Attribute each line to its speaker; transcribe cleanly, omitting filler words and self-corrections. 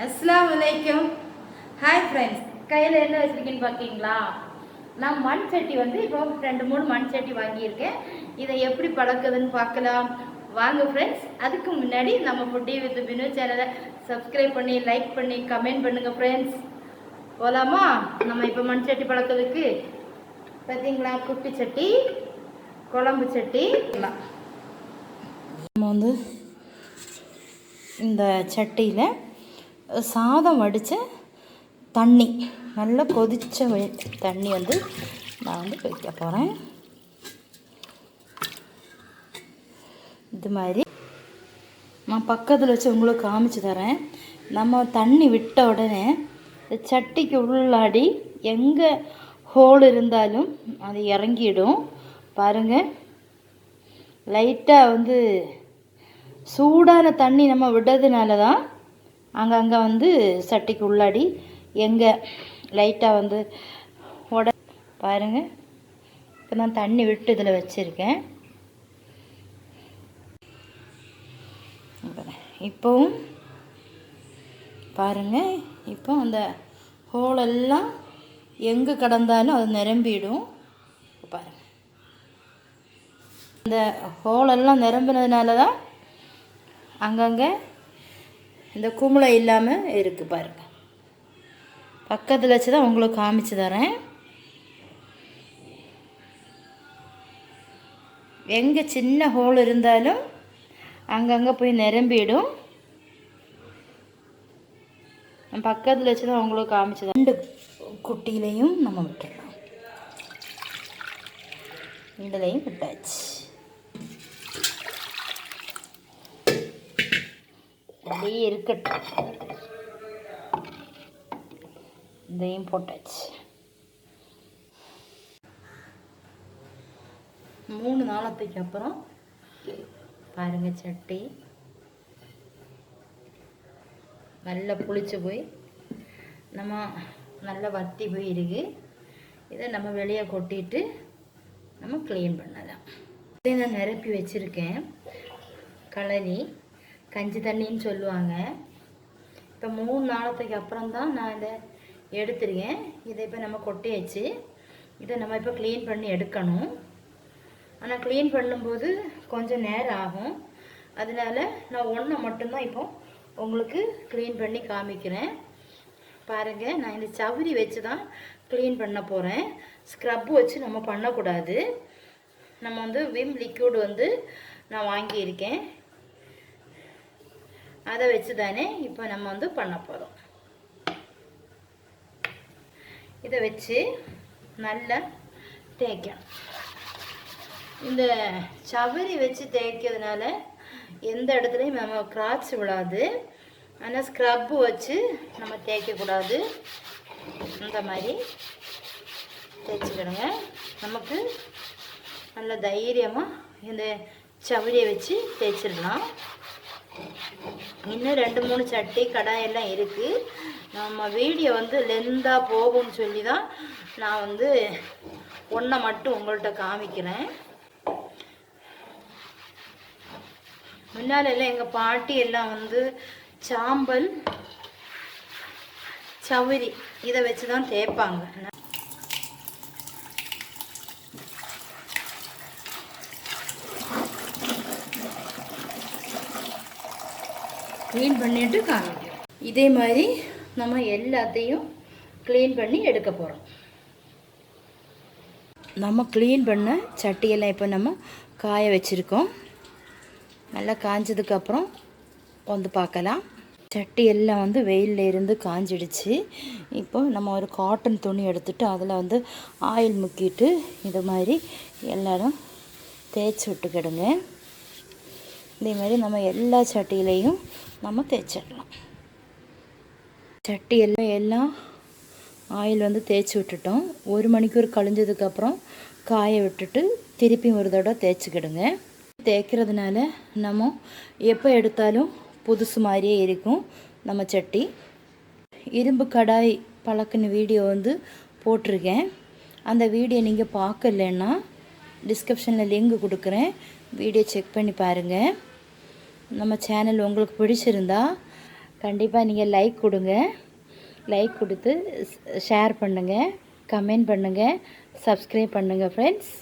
Speaker 1: அஸ்ஸலாமு அலைக்கும். Hi friends, கையில் என்ன வச்சுருக்கேன்னு பார்த்தீங்களா? நான் மண் சட்டி இப்போ 2-3 மண் சட்டி வாங்கியிருக்கேன். இதை எப்படி பழக்குதுன்னு பார்க்கலாம் வாங்க ஃப்ரெண்ட்ஸ். அதுக்கு முன்னாடி நம்ம ஃபுட்டி வித் பினு சேனலை சப்ஸ்கிரைப் பண்ணி, லைக் பண்ணி, கமெண்ட் பண்ணுங்கள் ஃப்ரெண்ட்ஸ். போகலாமா? நம்ம இப்போ மண் சட்டி பழக்கிறதுக்கு பார்த்தீங்களா, குட்டி சட்டி, குழம்பு சட்டி. நம்ம இந்த சட்டியில் சாதம் வடித்த தண்ணி, நல்லா கொதித்த தண்ணி நான் வைக்க போகிறேன். இது மாதிரி நான் பக்கத்தில் வச்சு உங்களுக்கு காமிச்சு தரேன். நம்ம தண்ணி விட்ட உடனே சட்டிக்கு உள்ளாடி எங்கே ஹோல் இருந்தாலும் அது இறங்கிடும். பாருங்கள், லைட்டாக சூடான தண்ணி நம்ம விடுறதுனால தான் அங்கங்கே சட்டிக்கு உள்ளாடி எங்கே லைட்டாக பாருங்கள். இப்போ நான் தண்ணி விட்டு இதில் வச்சுருக்கேன். இப்போவும் பாருங்கள், இப்போ அந்த ஹோலெல்லாம் எங்கே கடந்தாலும் அது நிரம்பிடும். பாருங்கள், இந்த ஹோலெல்லாம் நிரம்பினதுனால தான் அங்கங்கே இந்த குமிழை இல்லாமல் இருக்குது. பாருங்கள், பக்கத்தில் வச்சு தான் உங்களுக்கு காமிச்சு தரேன். எங்கே சின்ன ஹோல் இருந்தாலும் அங்கங்கே போய் நிரம்பிடும். பக்கத்தில் வச்சு தான் உங்களுக்கு காமிச்சு தரேன். 2 குட்டியிலையும் நம்ம விட்டுடலாம். இதுலையும் விட்டாச்சு. அப்படியே இருக்கட்டும். இதையும் போட்டாச்சு. 3 நாளத்துக்கு அப்புறம் பாருங்கள், சட்டி நல்லா புளிச்சு போய் நம்ம நல்லா வத்தி போய் இருக்கு. இதை நம்ம வெளியே கொட்டிட்டு நம்ம க்ளீன் பண்ணலாம். இதை நான் நிரப்பி வச்சுருக்கேன். கலரி கஞ்சி தண்ணின்னு சொல்லுவாங்க. இப்போ 3 நாளத்துக்கு அப்புறம் தான் நான் இதை எடுத்துருக்கேன். இதை இப்போ நம்ம கொட்டியாச்சு. இதை நம்ம இப்போ க்ளீன் பண்ணி எடுக்கணும். ஆனால் க்ளீன் பண்ணும்போது கொஞ்சம் நேரம் ஆகும். அதனால நான் ஒன்றை மட்டும்தான் இப்போ உங்களுக்கு க்ளீன் பண்ணி காமிக்கிறேன். பாருங்கள், நான் இந்த சவுரி வச்சு தான் க்ளீன் பண்ண போகிறேன். ஸ்க்ரப்பு வச்சு நம்ம பண்ணக்கூடாது. நம்ம விம் லிக்விட் நான் வாங்கியிருக்கேன். அதை வச்சு தானே இப்போ நம்ம பண்ண போகிறோம். இதை வச்சு நல்லா தேய்க்கணும். இந்த சவரி வச்சு தேய்க்கிறதுனால எந்த இடத்துலையும் நம்ம கிராச் விடாது. ஆனால் ஸ்க்ரப்பு வச்சு நம்ம தேய்க்கக்கூடாது. இந்த மாதிரி தேய்ச்சிக்கிடுங்க. நமக்கு நல்ல தைரியமாக இந்த சவரியை வச்சு தேய்ச்சிடலாம். இன்னும் 2-3 சட்டி கடாயெல்லாம் இருக்குது. நம்ம வீடியோ லெந்தாக போகும்னு சொல்லி தான் நான் ஒன்றை மட்டும் உங்கள்கிட்ட காமிக்கிறேன். முன்னாலெல்லாம் எங்கள் பாட்டி எல்லாம் சாம்பல், சவுரி இதை வச்சு தான் தேய்ப்பாங்க. க்ளீன் பண்ணிட்டு காமிக்கிறோம். இதே மாதிரி நம்ம எல்லாத்தையும் க்ளீன் பண்ணி எடுக்க போகிறோம். நம்ம க்ளீன் பண்ண சட்டியெல்லாம் இப்போ நம்ம காய வச்சுருக்கோம். நல்லா காஞ்சதுக்கப்புறம் பார்க்கலாம். சட்டி எல்லாம் வெயிலில் இருந்து காஞ்சிடுச்சு. இப்போ நம்ம ஒரு காட்டன் துணி எடுத்துகிட்டு அதில் ஆயில் முக்கிட்டு இது மாதிரி எல்லாரும் தேய்ச்சி விட்டுக்கிடுங்க. இதே மாதிரி நம்ம எல்லா சட்டியிலையும் நம்ம தேய்ச்சிடலாம். சட்டி எல்லாம் ஆயில் தேய்ச்சி விட்டுட்டோம். 1 மணிக்கூர் கழிஞ்சதுக்கப்புறம் காய விட்டுட்டு திருப்பி ஒரு தடவை தேய்ச்சிக்கிடுங்க. தேய்க்கிறதுனால நம்ம எப்போ எடுத்தாலும் புதுசு மாதிரியே இருக்கும். நம்ம சட்டி இரும்பு கடாய் பழக்கின வீடியோ போட்டிருக்கேன். அந்த வீடியோ நீங்கள் பார்க்கலன்னா டிஸ்கிரிப்ஷனில் லிங்க் கொடுக்குறேன். வீடியோ செக் பண்ணி பாருங்கள். நம்ம சேனல் உங்களுக்கு பிடிச்சிருந்தா கண்டிப்பாக நீங்கள் லைக் கொடுங்க. லைக் கொடுத்து ஷேர் பண்ணுங்கள், கமெண்ட் பண்ணுங்கள், சப்ஸ்கிரைப் பண்ணுங்கள் ஃப்ரெண்ட்ஸ்.